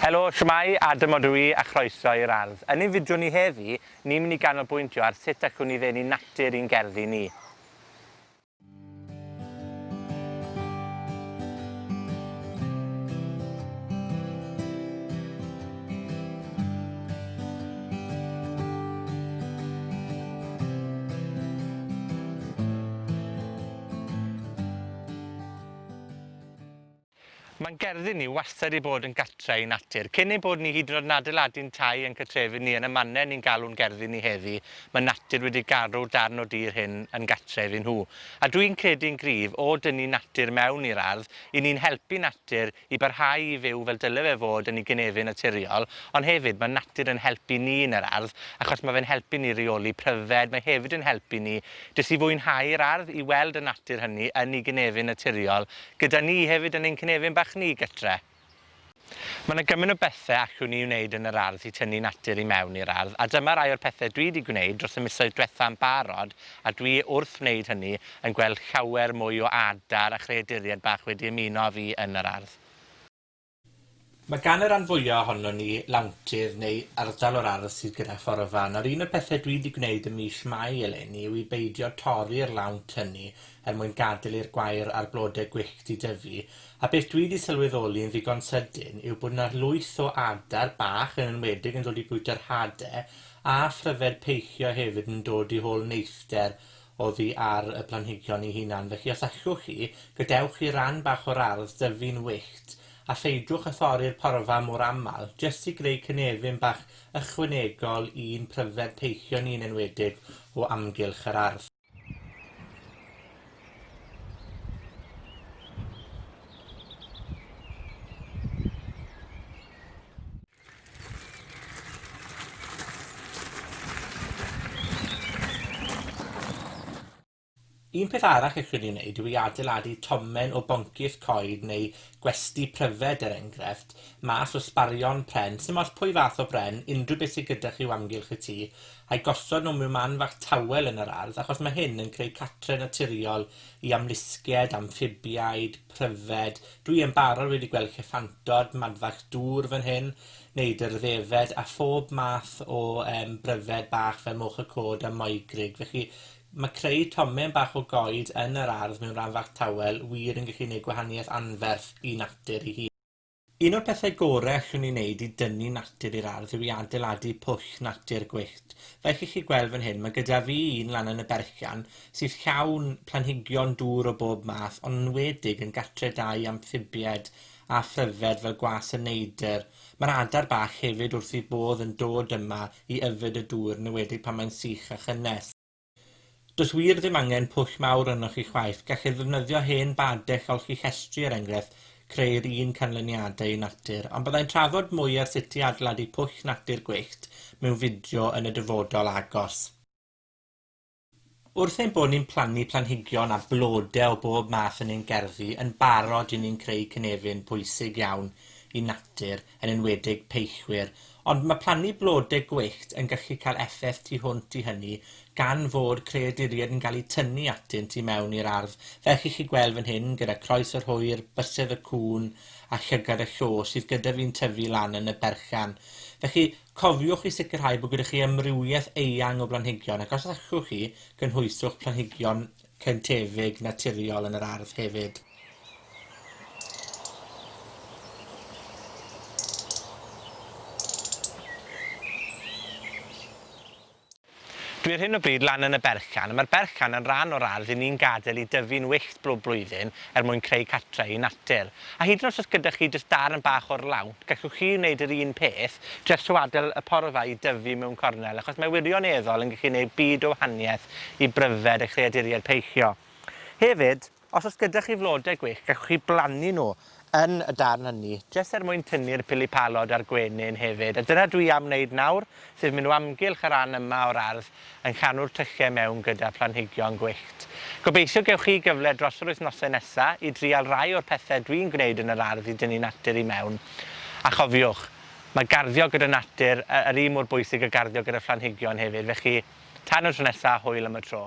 Helo, shwmai, Adam o dwi a chroeso i'r ardd. Yn ein fideo ni heddi, ni'n mynd i ganolbwyntio ar sut allwn ni ddenu natur i'n gerddi ni. Mae'n gerddi ni wastad i bod yn gartre i natur. Cyn ei bod ni hyd yn oed yn adeiladu'n tai yn cartrefi ni yn y mannau ni'n galw'n gerddi ni heddi, mae natur wedi garw darn o dir hyn yn gartref i nhw. A dwi'n credu'n gryf o dynnu natur mewn i'r ardd, i ni'n helpu natur i barhau i fyw fel dyle fe fod yn ei gynefin naturiol, ond hefyd mae natur yn helpu ni yn yr ardd, achos mae fe'n helpu ni reoli pryfed, mae hefyd yn helpu ni jyst i fwynhau'r ardd, i weld y natur hynny yn ei gynefin naturiol, gyda ni hefyd yn ein cynefin bach ni gytre. Mae yna gymaint o bethau allwn ni wneud yn yr ardd i tynnu natur i mewn i'r ardd, a dyma rai o'r pethau dwi wedi gwneud dros y misoedd diwetha'n barod, a dwi wrth wneud hynny yn gweld llawer mwy o adar a chreaduriaid bach wedi ymuno â fi yn yr ardd. Mae gan y ran fwyaf ohono ni lawntydd neu ardal o'r ardd sydd gyda phorfan, a'r un o'r pethau dwi wedi gwneud ym mis Mai eleni yw i beidio torri'r lawnt hynny mwyn gadael i'r gwair a'r blodau gwyllt i dyfu, a beth dwi wedi sylweddoli yn ddigon sydyn yw bod yna lwyth o adar bach yn enwedig yn dod i bwyta'r hadau, a phryfed peillio hefyd yn dod i hôl neithder oddi ar y planhigion eu hunan. Felly os allwch chi, gadewch i ran bach o'r ardd dyfu'n wyllt, a pheidiwch a thorri'r porfa mor aml, jyst i greu cynefin bach ychwanegol i'n pryfed peillio ni'n enwedig o amgylch yr ardd. Un peth arall allwn ni wneud yw i adeiladu tomen o boncyth coed neu gwesty pryfed enghraifft, mas o sbarion pren, sim ots pwy fath o bren, unrhyw beth sydd gyda chi o amgylch y tŷ, a'i gosod nhw mewn man fach tawel yn yr ardd, achos mae hyn yn creu catre naturiol i amlusgiaid, amphibiaid, pryfed. Dwi yn barod wedi gweld chyffantod, madfach dŵr fan hyn, neu dyrddefed, a phob math o bryfed bach fel moch y cod a moegrig. Felly, mae creu tomen bach o goed yn yr ardd mewn ran fach tawel wir yn gallu gwneud gwahaniaeth anferth i natur ei hun. Un o'r pethau gorau allwn ni wneud i dynnu natur i'r ardd yw i adeiladu pwll natur gwyllt. Fel chi chi gweld fan hyn, mae gyda fi un lan yn y berllan sydd llawn planhigion dŵr o bob math, ond yn enwedig yn gartre da i amphibiaid a phryfed fel gwas y neidr. Mae'r adar bach hefyd wrth ei bodd yn dod yma i yfed y dŵr, yn enwedig pan mae'n sych a chynnes. Does wir ddim angen pwll mawr ynoch chi chwaith, gallai ddefnyddio hen badau olchi llestri er enghraifft, creu'r un canlyniadau i natur, ond byddai'n trafod mwy ar sut i adeiladu pwll natur gwyllt mewn fideo yn y dyfodol agos. Wrth ein bod ni'n plannu planhigion a blodau o bob math yn ein gerddi, yn barod i ni'n creu cynefin pwysig iawn i natur, yn enwedig peillwyr, ond mae plannu blodau gwyllt yn gallu cael effaith tu hwnt i hynny, gan fod creaduriaid yn cael eu tynnu atynt i mewn i'r ardd, fel chi gweld fan hyn gyda croes yr hwyr, bysedd y cŵn a llygad y llo sydd gyda fi'n tyfu lan yn y berllan. Felly, cofiwch i sicrhau bod gyda chi amrywiaeth eang o blanhigion, ac os allwch chi, gynhwyswch planhigion cyntefig naturiol yn yr ardd hefyd. Dwi ar hyn o bryd lan yn y berllan, a mae'r berllan yn ran o'r ardd i ni'n gadael i dyfu'n wyllt bob blwyddyn mwyn creu catre i natur. A hyd yn oed os gyda chi jyst darn bach o'r lawnt, gallwch chi wneud yr un peth, jyst o adael y porfa i dyfu mewn cornel, achos mae wirioneddol yn gallu gwneud byd o wahaniaeth i bryfed y chreaduriaid peillio. Hefyd, os oes gyda chi flodau gwyllt, gallwch chi blannu nhw yn y darn hynny, jyst mwyn tynnu'r pilipalod a'r gwenyn hefyd. A dyna dwi am wneud nawr, sef mynd o amgylch y ran yma o'r ardd yn llanw'r tyllau mewn gyda planhigion gwyllt. Gobeithio gewch chi gyfle dros yr wythnosau nesaf i drial rai o'r pethau dwi'n gwneud yn yr ardd i dynnu natur i mewn. A chofiwch, mae garddio gyda natur yr un mor bwysig y garddio gyda planhigion hefyd. Felly, tan y tro nesaf, hwyl am y tro.